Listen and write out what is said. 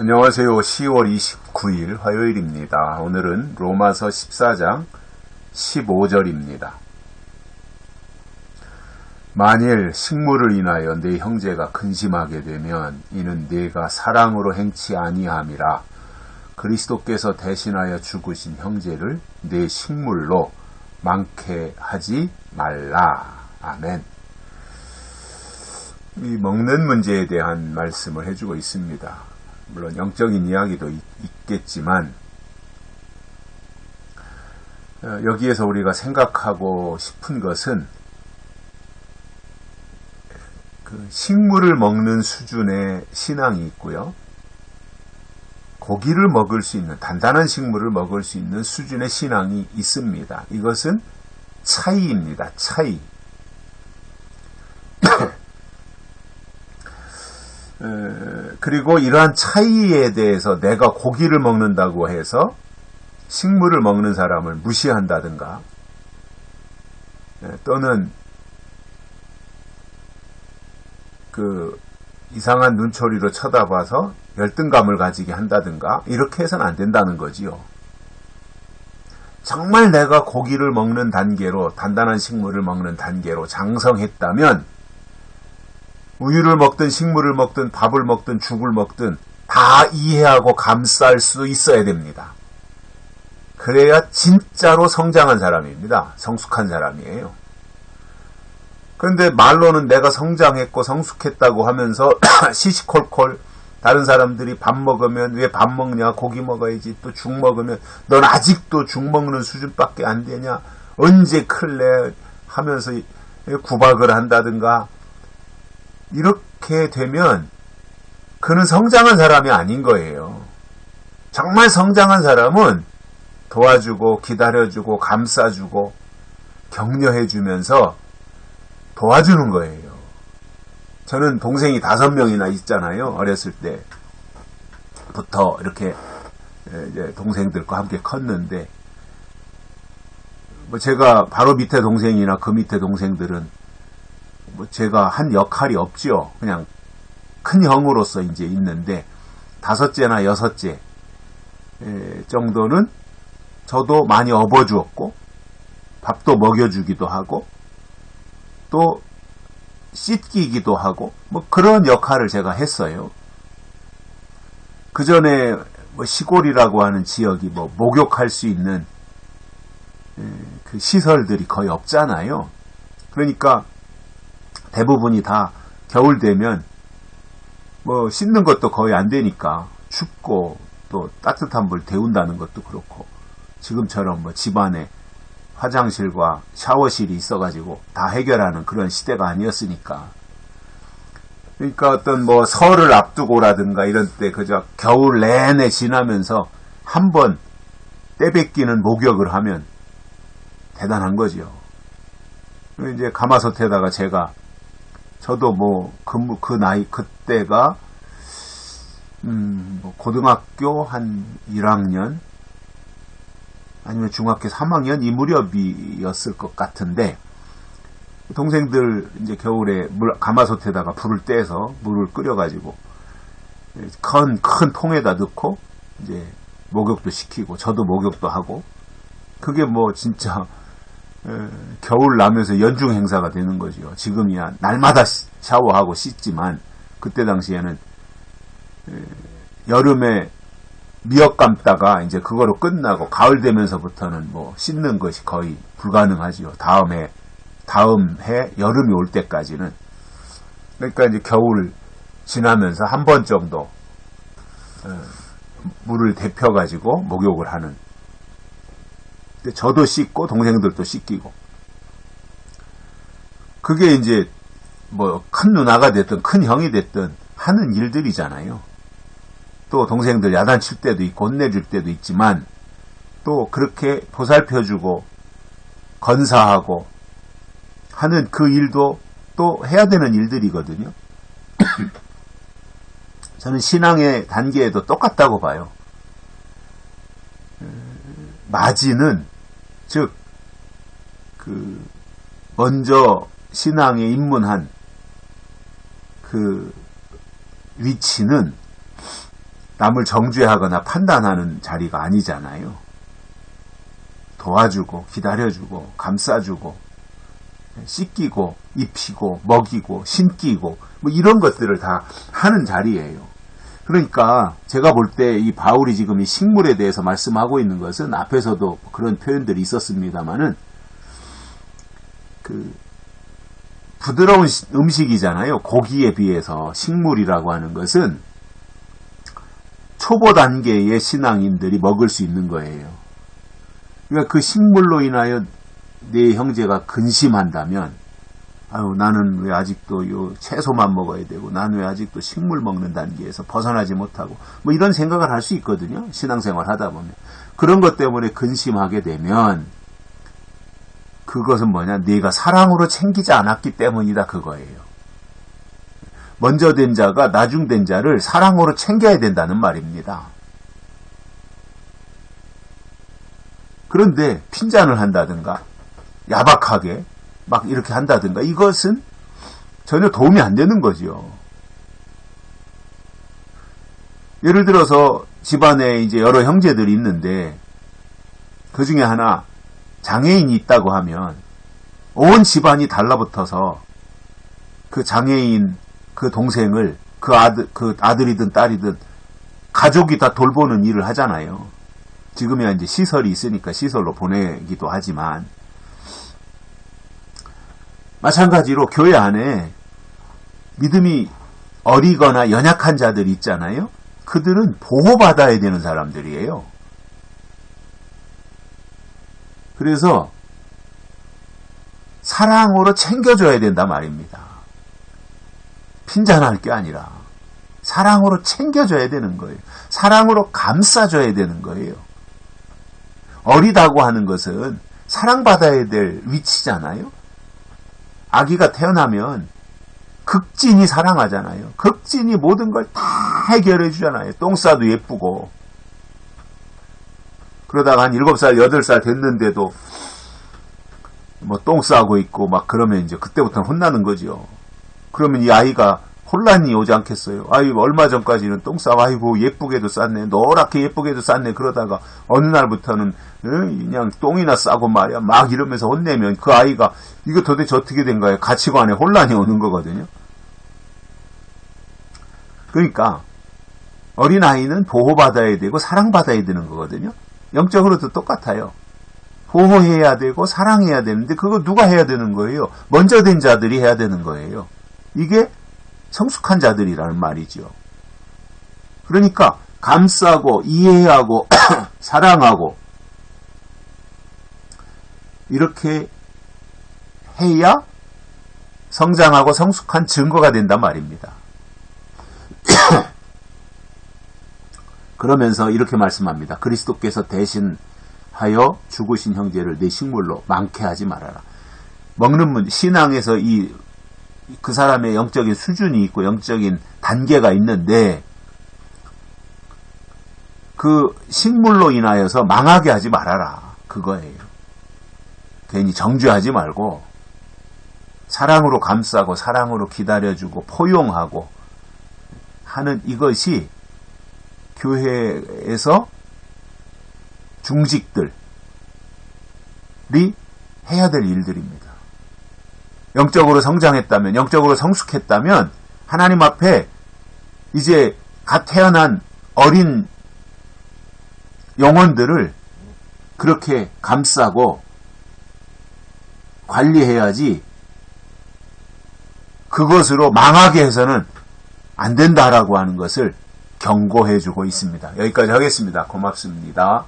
안녕하세요. 10월 29일 화요일입니다. 오늘은 로마서 14장 15절입니다. 만일 식물을 인하여 네 형제가 근심하게 되면 이는 네가 사랑으로 행치 아니함이라. 그리스도께서 대신하여 죽으신 형제를 네 식물로 많게 하지 말라. 아멘. 이 먹는 문제에 대한 말씀을 해주고 있습니다. 물론 영적인 이야기도 있겠지만 여기에서 우리가 생각하고 싶은 것은 그 식물을 먹는 수준의 신앙이 있고요. 고기를 먹을 수 있는, 단단한 식물을 먹을 수 있는 수준의 신앙이 있습니다. 이것은 차이입니다. 차이. 그리고 이러한 차이에 대해서 내가 고기를 먹는다고 해서 식물을 먹는 사람을 무시한다든가 또는 그 이상한 눈초리로 쳐다봐서 열등감을 가지게 한다든가 이렇게 해서는 안 된다는 거지요. 정말 내가 고기를 먹는 단계로, 단단한 식물을 먹는 단계로 장성했다면 우유를 먹든 식물을 먹든 밥을 먹든 죽을 먹든 다 이해하고 감쌀 수 있어야 됩니다. 그래야 진짜로 성장한 사람입니다. 성숙한 사람이에요. 그런데 말로는 내가 성장했고 성숙했다고 하면서 시시콜콜 다른 사람들이 밥 먹으면 왜 밥 먹냐, 고기 먹어야지, 또 죽 먹으면 넌 아직도 죽 먹는 수준밖에 안 되냐, 언제 클래 하면서 구박을 한다든가 이렇게 되면 그는 성장한 사람이 아닌 거예요. 정말 성장한 사람은 도와주고 기다려주고 감싸주고 격려해주면서 도와주는 거예요. 저는 동생이 5명이나 있잖아요. 어렸을 때부터 이렇게 이제 동생들과 함께 컸는데 뭐 제가 바로 밑에 동생이나 그 밑에 동생들은 뭐 제가 한 역할이 없죠. 그냥 큰 형으로서 이제 있는데 5째나 6째 정도는 저도 많이 업어주었고 밥도 먹여주기도 하고 또 씻기기도 하고 뭐 그런 역할을 제가 했어요. 그 전에 뭐 시골이라고 하는 지역이 뭐 목욕할 수 있는 그 시설들이 거의 없잖아요. 그러니까 대부분이 다 겨울 되면 뭐 씻는 것도 거의 안 되니까 춥고 또 따뜻한 물 데운다는 것도 그렇고 지금처럼 뭐 집안에 화장실과 샤워실이 있어가지고 다 해결하는 그런 시대가 아니었으니까. 그러니까 어떤 뭐 설을 앞두고라든가 이런 때 그저 겨울 내내 지나면서 한번 떼뱉기는 목욕을 하면 대단한 거죠. 이제 가마솥에다가 저도 뭐 그 나이 그때가 뭐 고등학교 한 1학년 아니면 중학교 3학년 이 무렵이었을 것 같은데 동생들 이제 겨울에 가마솥에다가 불을 떼서 물을 끓여가지고 큰 통에다 넣고 이제 목욕도 시키고 저도 목욕도 하고 그게 뭐 진짜 겨울 나면서 연중 행사가 되는 거죠. 지금이야 날마다 샤워하고 씻지만 그때 당시에는 여름에 미역 감다가 이제 그거로 끝나고 가을 되면서부터는 뭐 씻는 것이 거의 불가능하지요. 다음 해 여름이 올 때까지는. 그러니까 이제 겨울 지나면서 한 번 정도 물을 데펴가지고 목욕을 하는. 저도 씻고 동생들도 씻기고. 그게 이제 뭐 큰 누나가 됐든 큰 형이 됐든 하는 일들이잖아요. 또 동생들 야단칠 때도 있고 혼내줄 때도 있지만 또 그렇게 보살펴주고 건사하고 하는 그 일도 또 해야 되는 일들이거든요. 저는 신앙의 단계에도 똑같다고 봐요. 마지는 즉 먼저 신앙에 입문한 그 위치는 남을 정죄하거나 판단하는 자리가 아니잖아요. 도와주고 기다려주고 감싸주고 씻기고 입히고 먹이고 신기고 뭐 이런 것들을 다 하는 자리예요. 그러니까 제가 볼 때 이 바울이 지금 이 식물에 대해서 말씀하고 있는 것은 앞에서도 그런 표현들이 있었습니다만은 그 부드러운 음식이잖아요. 고기에 비해서 식물이라고 하는 것은 초보 단계의 신앙인들이 먹을 수 있는 거예요. 그러니까 그 식물로 인하여 내 형제가 근심한다면 아유 나는 왜 아직도 요 채소만 먹어야 되고 나는 왜 아직도 식물 먹는 단계에서 벗어나지 못하고 뭐 이런 생각을 할 수 있거든요. 신앙생활 하다 보면. 그런 것 때문에 근심하게 되면 그것은 뭐냐? 네가 사랑으로 챙기지 않았기 때문이다 그거예요. 먼저 된 자가 나중 된 자를 사랑으로 챙겨야 된다는 말입니다. 그런데 핀잔을 한다든가 야박하게 막 이렇게 한다든가 이것은 전혀 도움이 안 되는 거죠. 예를 들어서 집안에 이제 여러 형제들이 있는데 그 중에 하나 장애인이 있다고 하면 온 집안이 달라붙어서 그 장애인 그 동생을 그 아들이든 딸이든 가족이 다 돌보는 일을 하잖아요. 지금이야 이제 시설이 있으니까 시설로 보내기도 하지만 마찬가지로 교회 안에 믿음이 어리거나 연약한 자들이 있잖아요. 그들은 보호받아야 되는 사람들이에요. 그래서 사랑으로 챙겨줘야 된단 말입니다. 핀잔할 게 아니라 사랑으로 챙겨줘야 되는 거예요. 사랑으로 감싸줘야 되는 거예요. 어리다고 하는 것은 사랑받아야 될 위치잖아요. 아기가 태어나면 극진히 사랑하잖아요. 극진히 모든 걸 다 해결해 주잖아요. 똥 싸도 예쁘고. 그러다가 한 7살, 8살 됐는데도 뭐 똥 싸고 있고 막 그러면 이제 그때부터는 혼나는 거죠. 그러면 이 아이가 혼란이 오지 않겠어요. 아이 얼마 전까지는 똥 싸고 아이고 예쁘게도 쌌네. 노랗게 예쁘게도 쌌네. 그러다가 어느 날부터는 그냥 똥이나 싸고 말이야. 막 이러면서 혼내면 그 아이가 이거 도대체 어떻게 된 거예요? 가치관에 혼란이 오는 거거든요. 그러니까 어린아이는 보호받아야 되고 사랑받아야 되는 거거든요. 영적으로도 똑같아요. 보호해야 되고 사랑해야 되는데 그거 누가 해야 되는 거예요? 먼저 된 자들이 해야 되는 거예요. 이게 성숙한 자들이라는 말이죠. 그러니까 감싸고 이해하고 사랑하고 이렇게 해야 성장하고 성숙한 증거가 된단 말입니다. 그러면서 이렇게 말씀합니다. 그리스도께서 대신하여 죽으신 형제를 내 식물로 많게 하지 말아라. 먹는 문 신앙에서 그 사람의 영적인 수준이 있고 영적인 단계가 있는데 그 식물로 인하여서 망하게 하지 말아라. 그거예요. 괜히 정죄하지 말고 사랑으로 감싸고 사랑으로 기다려주고 포용하고 하는 이것이 교회에서 중직들이 해야 될 일들입니다. 영적으로 성장했다면, 영적으로 성숙했다면 하나님 앞에 이제 갓 태어난 어린 영혼들을 그렇게 감싸고 관리해야지 그것으로 망하게 해서는 안 된다라고 하는 것을 경고해주고 있습니다. 여기까지 하겠습니다. 고맙습니다.